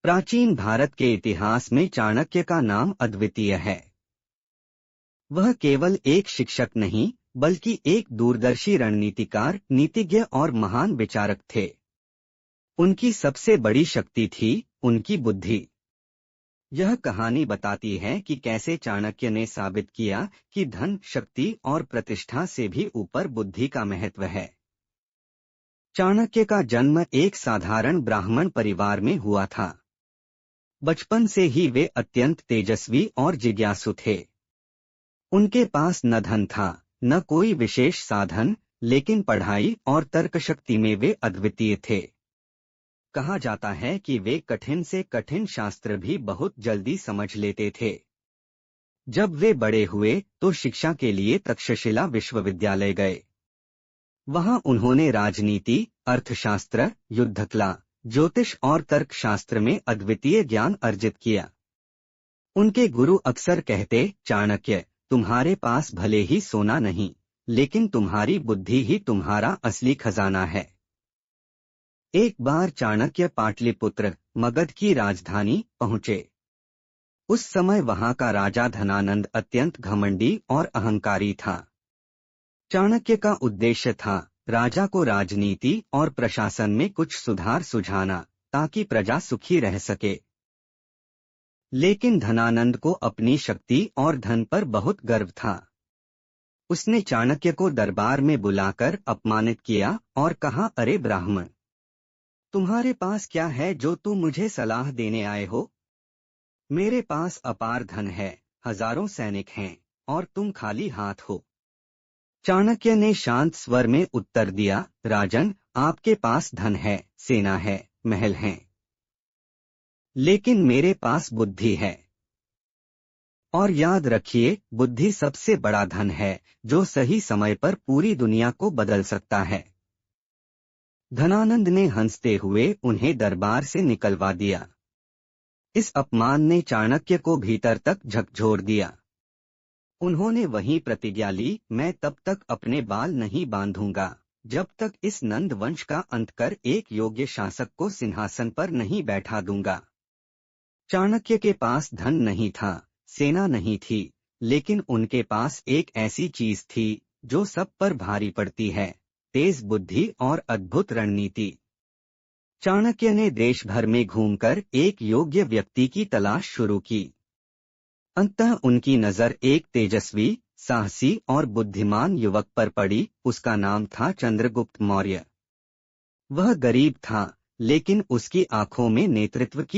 प्राचीन भारत के इतिहास में चाणक्य का नाम अद्वितीय है। वह केवल एक शिक्षक नहीं, बल्कि एक दूरदर्शी रणनीतिकार, नीतिज्ञ और महान विचारक थे। उनकी सबसे बड़ी शक्ति थी उनकी बुद्धि। यह कहानी बताती है कि कैसे चाणक्य ने साबित किया कि धन, शक्ति और प्रतिष्ठा से भी ऊपर बुद्धि का महत्व है। चाणक्य का जन्म एक साधारण ब्राह्मण परिवार में हुआ था। बचपन से ही वे अत्यंत तेजस्वी और जिज्ञासु थे। उनके पास न धन था, न कोई विशेष साधन, लेकिन पढ़ाई और तर्कशक्ति में वे अद्वितीय थे। कहा जाता है कि वे कठिन से कठिन शास्त्र भी बहुत जल्दी समझ लेते थे। जब वे बड़े हुए तो शिक्षा के लिए तक्षशिला विश्वविद्यालय गए। वहां उन्होंने राजनीति, अर्थशास्त्र, युद्धकला, ज्योतिष और तर्कशास्त्र में अद्वितीय ज्ञान अर्जित किया। उनके गुरु अक्सर कहते, चाणक्य, तुम्हारे पास भले ही सोना नहीं, लेकिन तुम्हारी बुद्धि ही तुम्हारा असली खजाना है। एक बार चाणक्य पाटलिपुत्र, मगध की राजधानी, पहुंचे। उस समय वहां का राजा धनानंद अत्यंत घमंडी और अहंकारी था। चाणक्य का उद्देश्य था राजा को राजनीति और प्रशासन में कुछ सुधार सुझाना, ताकि प्रजा सुखी रह सके। लेकिन धनानंद को अपनी शक्ति और धन पर बहुत गर्व था। उसने चाणक्य को दरबार में बुलाकर अपमानित किया और कहा, अरे ब्राह्मण, तुम्हारे पास क्या है जो तुम मुझे सलाह देने आए हो? मेरे पास अपार धन है, हजारों सैनिक हैं, और तुम खाली हाथ हो। चाणक्य ने शांत स्वर में उत्तर दिया, राजन, आपके पास धन है, सेना है, महल हैं, लेकिन मेरे पास बुद्धि है। और याद रखिए, बुद्धि सबसे बड़ा धन है, जो सही समय पर पूरी दुनिया को बदल सकता है। धनानंद ने हंसते हुए उन्हें दरबार से निकलवा दिया। इस अपमान ने चाणक्य को भीतर तक झकझोर दिया। उन्होंने वहीं प्रतिज्ञा ली, मैं तब तक अपने बाल नहीं बांधूंगा जब तक इस नंद वंश का अंत कर एक योग्य शासक को सिंहासन पर नहीं बैठा दूंगा। चाणक्य के पास धन नहीं था, सेना नहीं थी, लेकिन उनके पास एक ऐसी चीज थी जो सब पर भारी पड़ती है, तेज बुद्धि और अद्भुत रणनीति। चाणक्य ने देश भर में घूमकर एक योग्य व्यक्ति की तलाश शुरू की। अंततः उनकी नजर एक तेजस्वी, साहसी और बुद्धिमान युवक पर पड़ी। उसका नाम था चंद्रगुप्त मौर्य। वह गरीब था, लेकिन उसकी आंखों में नेतृत्व की